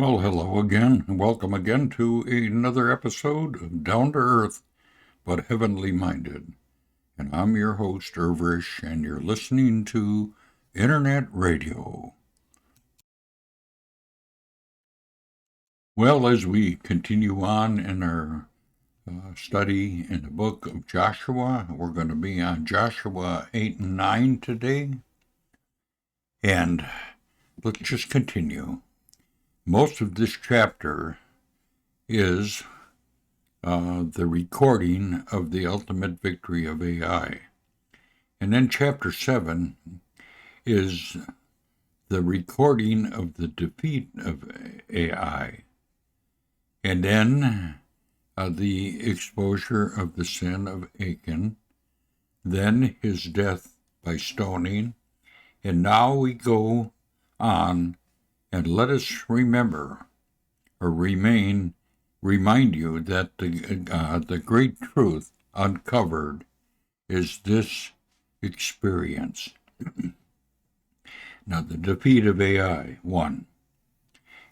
Well, hello again, and welcome again to another episode of Down to Earth but Heavenly Minded. And I'm your host, Risch, and you're listening to Internet Radio. Well, as we continue on in our study in the book of Joshua, we're going to be on Joshua 8 and 9 today. And let's just continue. Most of this chapter is the recording of the ultimate victory of Ai. And then chapter 7 is the recording of the defeat of Ai. And then the exposure of the sin of Achan, then his death by stoning. And now we go on, and let us remember or remind you that the great truth uncovered is this experience. Now, the defeat of Ai. 1.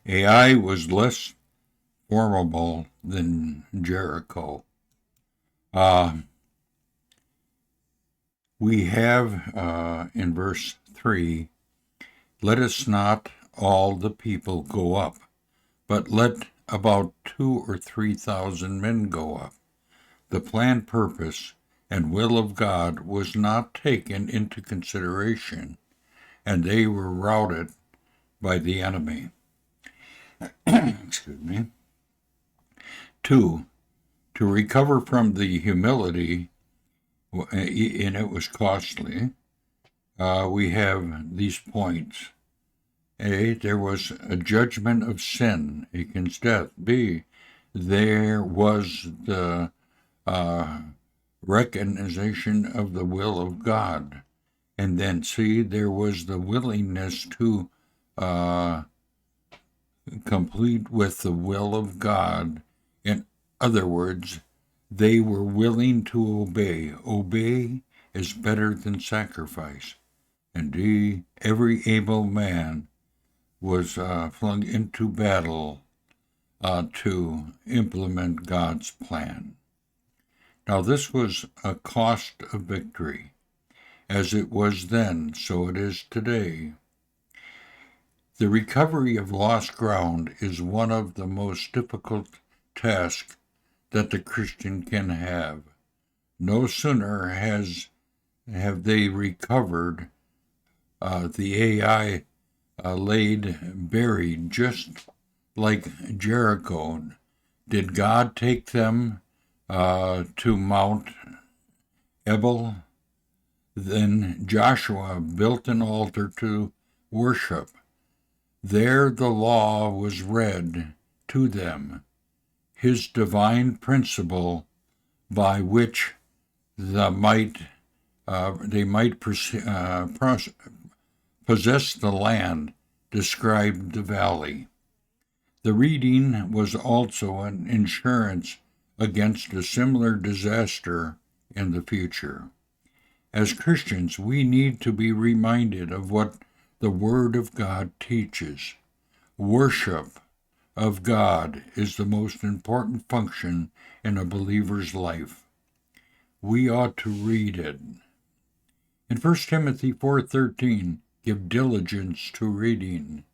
Ai was less formidable than Jericho. We have in verse 3, let us not all the people go up, but let about 2,000 or 3,000 men go up. The planned purpose and will of God was not taken into consideration, and they were routed by the enemy. Excuse me. 2. To recover from the humility, and it was costly, we have these points. A. There was a judgment of sin against death. B. There was the recognition of the will of God. And then C. There was the willingness to complete with the will of God. In other words, they were willing to obey. Obey is better than sacrifice. And D. Every able man was flung into battle to implement God's plan. Now, this was a cost of victory. As it was then, so it is today. The recovery of lost ground is one of the most difficult tasks that the Christian can have. No sooner have they recovered the Ai laid buried, just like Jericho. Did God take them to Mount Ebal? Then Joshua built an altar to worship. There the law was read to them, his divine principle by which they might possess the land, described the valley. The reading was also an insurance against a similar disaster in the future. As Christians, we need to be reminded of what the Word of God teaches. Worship of God is the most important function in a believer's life. We ought to read it. In 1 Timothy 4:13, give diligence to reading.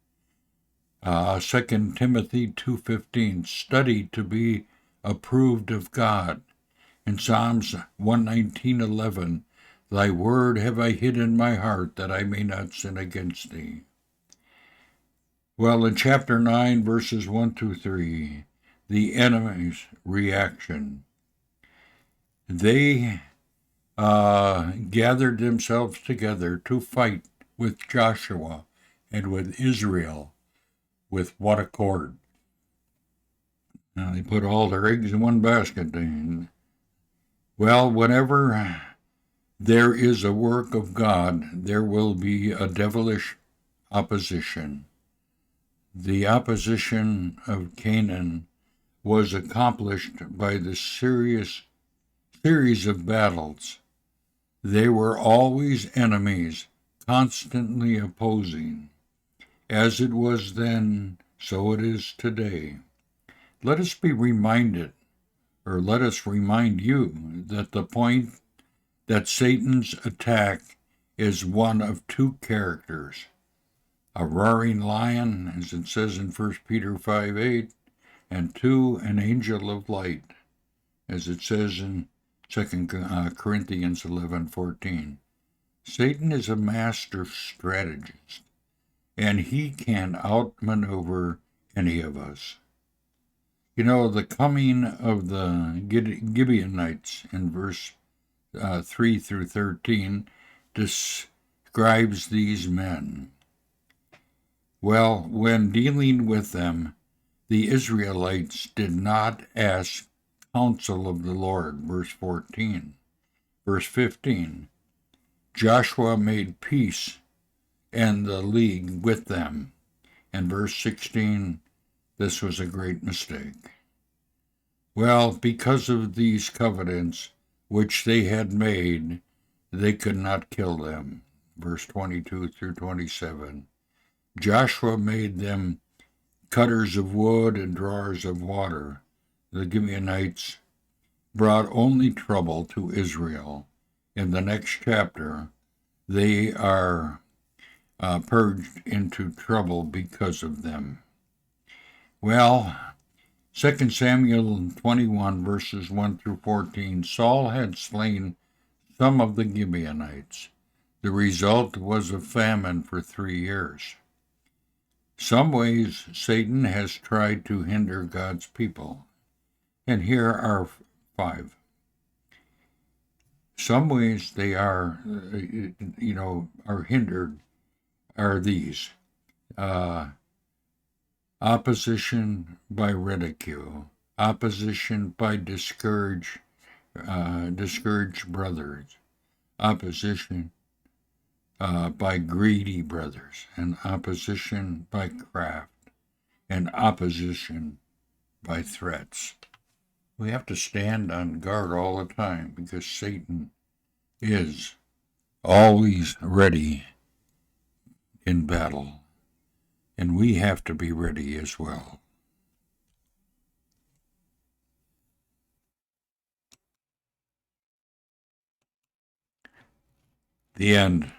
2 Timothy 2:15, study to be approved of God. In Psalms 119:11, thy word have I hid in my heart that I may not sin against thee. Well, in chapter 9, verses 1 to 3, the enemy's reaction. They gathered themselves together to fight with Joshua and with Israel with one accord. Now, they put all their eggs in one basket. Well, whenever there is a work of God, there will be a devilish opposition. The opposition of Canaan was accomplished by the series of battles. They were always enemies, constantly opposing. As it was then, so it is today. Let us be reminded, or let us remind you, that the point that Satan's attack is one of two characters: a roaring lion, as it says in 1 Peter 5:8, and two, an angel of light, as it says in 2 Corinthians 11:14. Satan is a master strategist, and he can outmaneuver any of us. You know, the coming of the Gibeonites in verse 3 through 13 describes these men. Well, when dealing with them, the Israelites did not ask counsel of the Lord, verse 14. Verse 15, Joshua made peace and the league with them. And verse 16, this was a great mistake. Well, because of these covenants which they had made, they could not kill them. Verse 22 through 27. Joshua made them cutters of wood and drawers of water. The Gibeonites brought only trouble to Israel. In the next chapter, they are purged into trouble because of them. Well, 2 Samuel 21, verses 1 through 14, Saul had slain some of the Gibeonites. The result was a famine for 3 years. Some ways Satan has tried to hinder God's people, and here are 5. Some ways they are hindered are these. Opposition by ridicule, opposition by discouraged brothers, opposition by greedy brothers, and opposition by craft, and opposition by threats. We have to stand on guard all the time because Satan is always ready in battle, and we have to be ready as well. The end.